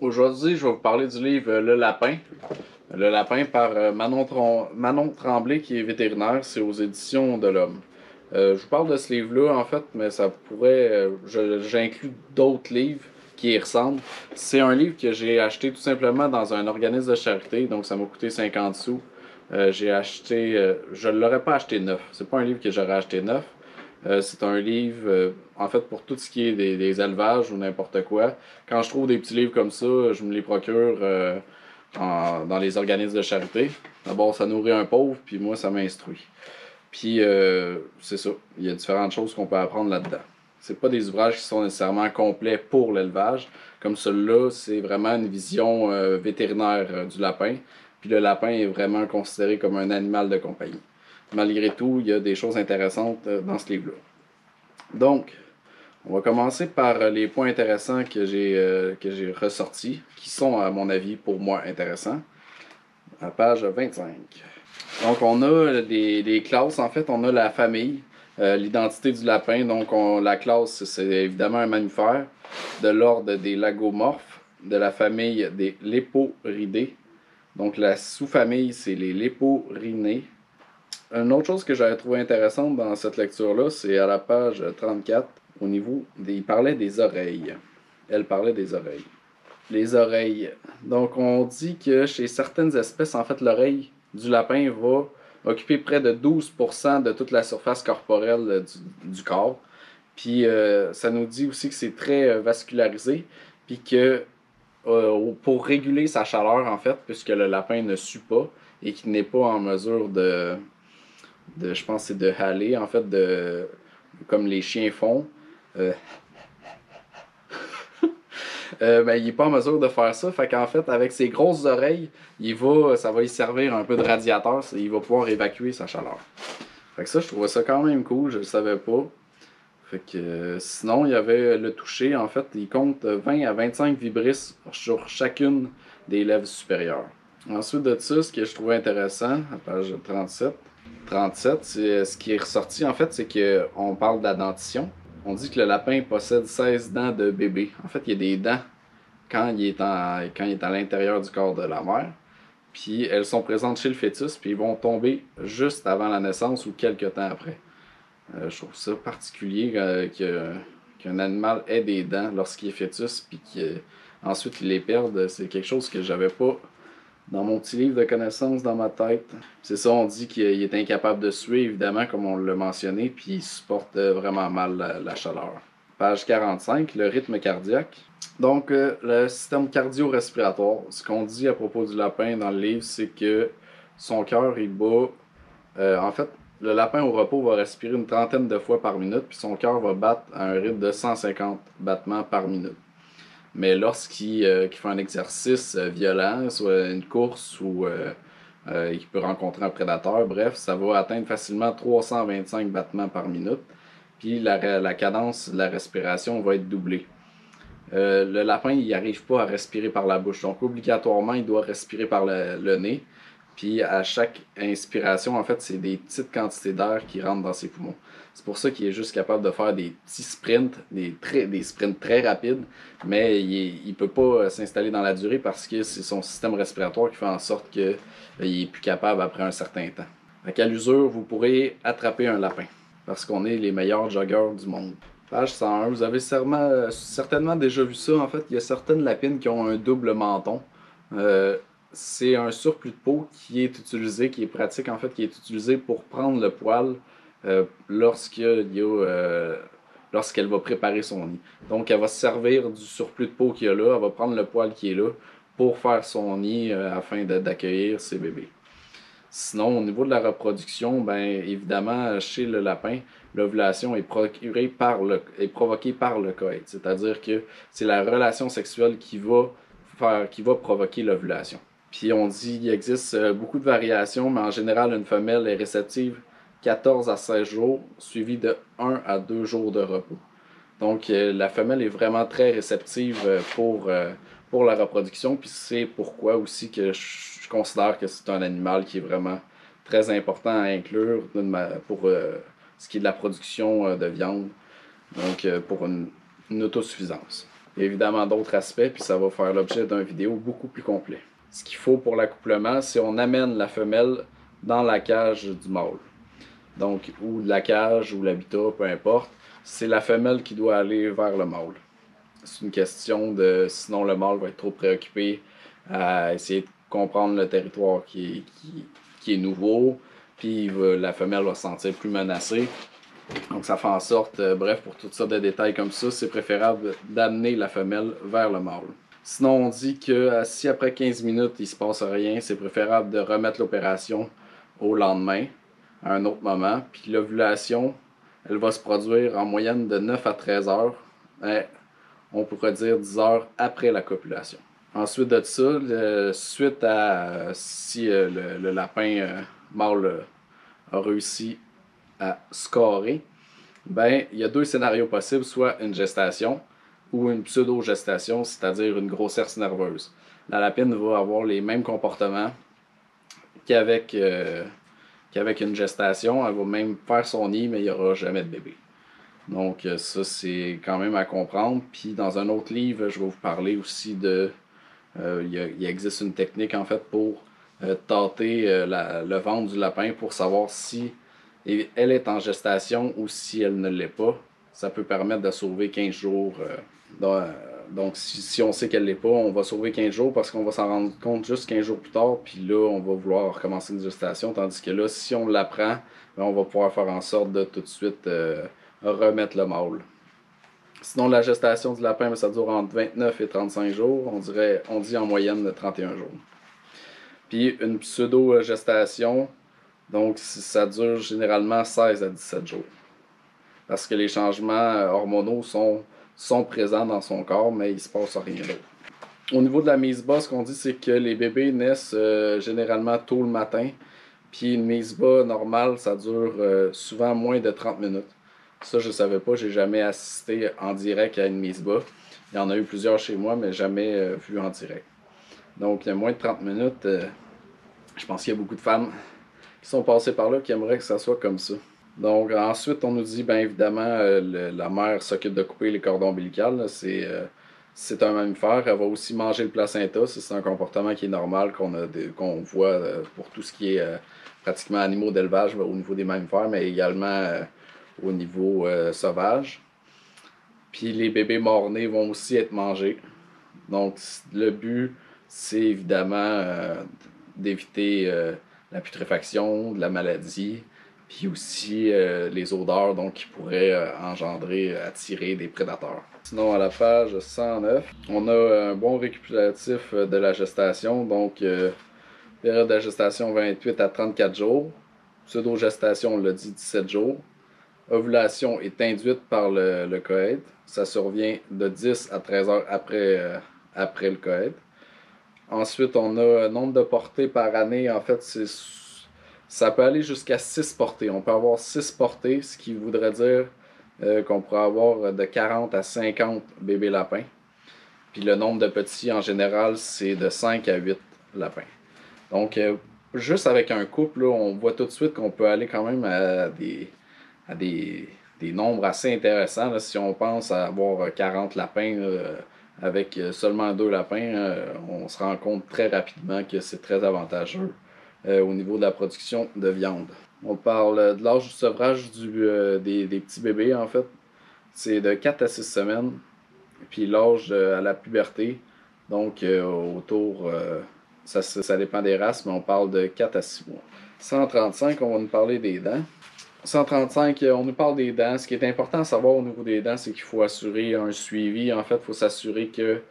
Aujourd'hui, je vais vous parler du livre Le Lapin. Le Lapin par Manon Tremblay, qui est vétérinaire. C'est aux éditions de l'Homme. Je vous parle de ce livre-là, en fait, mais ça pourrait. J'inclus d'autres livres qui y ressemblent. C'est un livre que j'ai acheté tout simplement dans un organisme de charité, donc ça m'a coûté 50 sous. J'ai acheté. Je ne l'aurais pas acheté neuf. C'est pas un livre que j'aurais acheté neuf. C'est un livre, en fait, pour tout ce qui est des élevages ou n'importe quoi. Quand je trouve des petits livres comme ça, je me les procure dans les organismes de charité. D'abord, ça nourrit un pauvre, puis moi, ça m'instruit. Puis, c'est ça. Il y a différentes choses qu'on peut apprendre là-dedans. C'est pas des ouvrages qui sont nécessairement complets pour l'élevage. Comme celui-là, c'est vraiment une vision vétérinaire du lapin. Puis le lapin est vraiment considéré comme un animal de compagnie. Malgré tout, il y a des choses intéressantes dans ce livre-là. Donc, on va commencer par les points intéressants que j'ai ressortis, qui sont, à mon avis, pour moi, intéressants, à page 25. Donc, on a des classes. En fait, on a la famille, l'identité du lapin. Donc, la classe, c'est évidemment un mammifère de l'ordre des lagomorphes, de la famille des léporidés. Donc, la sous-famille, c'est les léporinés. Une autre chose que j'avais trouvé intéressante dans cette lecture-là, c'est à la page 34, au niveau des... Il parlait des oreilles. Elle parlait des oreilles. Les oreilles. Donc, on dit que chez certaines espèces, en fait, l'oreille du lapin va occuper près de 12% de toute la surface corporelle du corps. Puis, ça nous dit aussi que c'est très vascularisé, puis que pour réguler sa chaleur, en fait, puisque le lapin ne sue pas et qu'il n'est pas en mesure je pense que c'est de haler, en fait, comme les chiens font. Euh, ben, il n'est pas en mesure de faire ça. Fait qu'en fait, avec ses grosses oreilles, ça va lui servir un peu de radiateur. Il va pouvoir évacuer sa chaleur. Fait que ça, je trouvais ça quand même cool. Je le savais pas. Fait que sinon, il y avait le toucher. En fait, il compte 20 à 25 vibrisses sur chacune des lèvres supérieures. Ensuite de ça, ce que je trouvais intéressant, à page 37, c'est ce qui est ressorti, en fait, c'est qu'on parle de la dentition. On dit que le lapin possède 16 dents de bébé. En fait, il y a des dents quand il est à l'intérieur du corps de la mère. Puis elles sont présentes chez le fœtus, puis ils vont tomber juste avant la naissance ou quelques temps après. Je trouve ça particulier qu'un animal ait des dents lorsqu'il est fœtus, puis qu'ensuite il les perde. C'est quelque chose que j'avais pas dans mon petit livre de connaissances dans ma tête. C'est ça, on dit qu'il est incapable de suer, évidemment, comme on l'a mentionné, puis il supporte vraiment mal la chaleur. Page 45, le rythme cardiaque. Donc, le système cardio-respiratoire. Ce qu'on dit à propos du lapin dans le livre, c'est que son cœur, il bat. En fait, le lapin au repos va respirer une trentaine de fois par minute, puis son cœur va battre à un rythme de 150 battements par minute. Mais lorsqu'il fait un exercice violent, soit une course ou qu'il peut rencontrer un prédateur, bref, ça va atteindre facilement 325 battements par minute. Puis la cadence de la respiration va être doublée. Le lapin, il n'arrive pas à respirer par la bouche. Donc, obligatoirement, il doit respirer par le nez. Puis, à chaque inspiration, en fait, c'est des petites quantités d'air qui rentrent dans ses poumons. C'est pour ça qu'il est juste capable de faire des petits sprints, des sprints très rapides, mais il ne peut pas s'installer dans la durée parce que c'est son système respiratoire qui fait en sorte qu'il est plus capable après un certain temps. À l'usure, vous pourrez attraper un lapin parce qu'on est les meilleurs joggeurs du monde. Page 101, vous avez certainement déjà vu ça. En fait, il y a certaines lapines qui ont un double menton. C'est un surplus de peau qui est utilisé, qui est pratique en fait, qui est utilisé pour prendre le poil lorsqu'elle va préparer son nid. Donc, elle va se servir du surplus de peau qu'il y a là, elle va prendre le poil qui est là pour faire son nid afin d'accueillir ses bébés. Sinon, au niveau de la reproduction, ben évidemment, chez le lapin, l'ovulation est provoquée par le coït. C'est-à-dire que c'est la relation sexuelle qui va provoquer l'ovulation. Puis on dit qu'il existe beaucoup de variations, mais en général, une femelle est réceptive 14 à 16 jours, suivi de 1 à 2 jours de repos. Donc la femelle est vraiment très réceptive pour la reproduction, puis c'est pourquoi aussi que je considère que c'est un animal qui est vraiment très important à inclure pour ce qui est de la production de viande, donc pour une autosuffisance. Il y a évidemment d'autres aspects, puis ça va faire l'objet d'une vidéo beaucoup plus complet. Ce qu'il faut pour l'accouplement, c'est on amène la femelle dans la cage du mâle. Donc, ou la cage, ou l'habitat, peu importe. C'est la femelle qui doit aller vers le mâle. C'est une question de... Sinon, le mâle va être trop préoccupé à essayer de comprendre le territoire qui est nouveau. Puis la femelle va se sentir plus menacée. Donc, ça fait en sorte, bref, pour toutes sortes de détails comme ça, c'est préférable d'amener la femelle vers le mâle. Sinon, on dit que si après 15 minutes, il ne se passe rien, c'est préférable de remettre l'opération au lendemain, à un autre moment. Puis l'ovulation, elle va se produire en moyenne de 9 à 13 heures. On pourrait dire 10 heures après la copulation. Ensuite de ça, suite à si le lapin mâle a réussi à scorer, ben, il y a deux scénarios possibles, soit une gestation ou une pseudo-gestation, c'est-à-dire une grossesse nerveuse. La lapine va avoir les mêmes comportements qu'avec une gestation. Elle va même faire son nid, mais il n'y aura jamais de bébé. Donc ça, c'est quand même à comprendre. Puis dans un autre livre, je vais vous parler aussi de... il existe une technique en fait pour tâter le ventre du lapin pour savoir si elle est en gestation ou si elle ne l'est pas. Ça peut permettre de sauver 15 jours. Donc si on sait qu'elle ne l'est pas, on va sauver 15 jours parce qu'on va s'en rendre compte juste 15 jours plus tard. Puis là, on va vouloir recommencer une gestation. Tandis que là, si on l'apprend, on va pouvoir faire en sorte de tout de suite remettre le mâle. Sinon, la gestation du lapin, ça dure entre 29 et 35 jours. On dit en moyenne de 31 jours. Puis une pseudo-gestation, donc ça dure généralement 16 à 17 jours. Parce que les changements hormonaux sont présents dans son corps, mais il ne se passe rien d'autre. Au niveau de la mise bas, ce qu'on dit, c'est que les bébés naissent généralement tôt le matin. Puis une mise bas normale, ça dure souvent moins de 30 minutes. Ça, je ne savais pas, j'ai jamais assisté en direct à une mise bas. Il y en a eu plusieurs chez moi, mais jamais vu en direct. Donc, il y a moins de 30 minutes. Je pense qu'il y a beaucoup de femmes qui sont passées par là qui aimeraient que ça soit comme ça. Donc, ensuite, on nous dit, bien évidemment, la mère s'occupe de couper les cordons ombilicales. C'est un mammifère. Elle va aussi manger le placenta. C'est un comportement qui est normal qu'on voit pour tout ce qui est pratiquement animaux d'élevage au niveau des mammifères, mais également au niveau sauvage. Puis les bébés mort-nés vont aussi être mangés. Donc le but, c'est évidemment d'éviter la putréfaction, de la maladie, puis aussi les odeurs donc, qui pourraient attirer des prédateurs. Sinon, à la page 109, on a un bon récapitulatif de la gestation. Donc, période de gestation 28 à 34 jours. Pseudo-gestation, on l'a dit, 17 jours. Ovulation est induite par le coït. Ça survient de 10 à 13 heures après le coït. Ensuite, on a un nombre de portées par année. En fait, ça peut aller jusqu'à 6 portées. On peut avoir 6 portées, ce qui voudrait dire qu'on pourrait avoir de 40 à 50 bébés lapins. Puis le nombre de petits, en général, c'est de 5 à 8 lapins. Donc, juste avec un couple, là, on voit tout de suite qu'on peut aller quand même à des nombres assez intéressants. Là, si on pense à avoir 40 lapins avec seulement 2 lapins, on se rend compte très rapidement que c'est très avantageux au niveau de la production de viande. On parle de l'âge du sevrage des petits bébés, en fait. C'est de 4 à 6 semaines. Puis l'âge à la puberté, donc autour, ça dépend des races, mais on parle de 4 à 6 mois. 135, on va nous parler des dents. 135, on nous parle des dents. Ce qui est important à savoir au niveau des dents, c'est qu'il faut assurer un suivi. En fait, il faut s'assurer que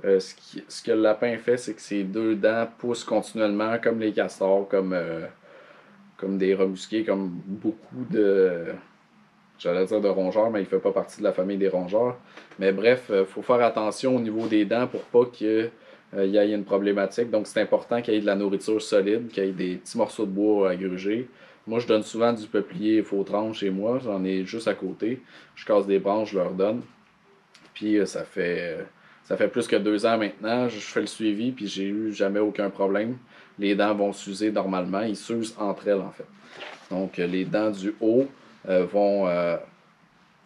ce que le lapin fait, c'est que ses 2 dents poussent continuellement, comme les castors, comme des remusqués, comme beaucoup de... J'allais dire de rongeurs, mais il ne fait pas partie de la famille des rongeurs. Mais bref, il faut faire attention au niveau des dents pour pas qu'il y ait une problématique. Donc c'est important qu'il y ait de la nourriture solide, qu'il y ait des petits morceaux de bois à gruger. Moi, je donne souvent du peuplier faux tranche chez moi. J'en ai juste à côté. Je casse des branches, je leur donne. Puis ça fait plus que 2 ans maintenant. Je fais le suivi, puis j'ai eu jamais aucun problème. Les dents vont s'user normalement. Ils s'usent entre elles, en fait. Donc les dents du haut vont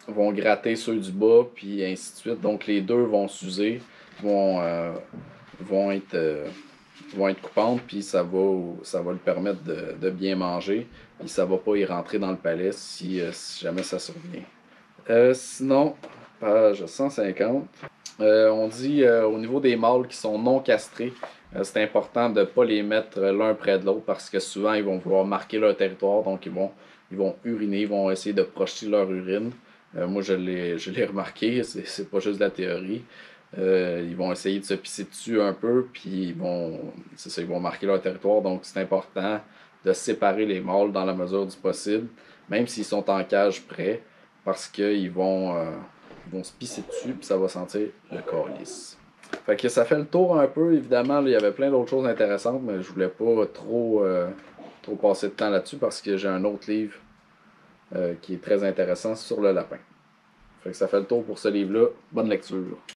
vont gratter ceux du bas, puis ainsi de suite. Donc les deux vont s'user, vont, vont être, euh, vont être coupantes, puis ça va lui permettre de bien manger, puis ça va pas y rentrer dans le palais si jamais ça survient. Sinon, page 150, on dit au niveau des mâles qui sont non castrés, c'est important de ne pas les mettre l'un près de l'autre parce que souvent ils vont vouloir marquer leur territoire, donc ils vont uriner, ils vont essayer de projeter leur urine. Moi je l'ai remarqué, c'est pas juste de la théorie. Ils vont essayer de se pisser dessus un peu, puis c'est ça, ils vont marquer leur territoire, donc c'est important de séparer les mâles dans la mesure du possible, même s'ils sont en cage près, parce ils vont se pisser dessus, puis ça va sentir le calice. Fait que ça fait le tour un peu, évidemment, là, il y avait plein d'autres choses intéressantes, mais je voulais pas trop passer de temps là-dessus parce que j'ai un autre livre qui est très intéressant sur le lapin. Fait que ça fait le tour pour ce livre-là. Bonne lecture.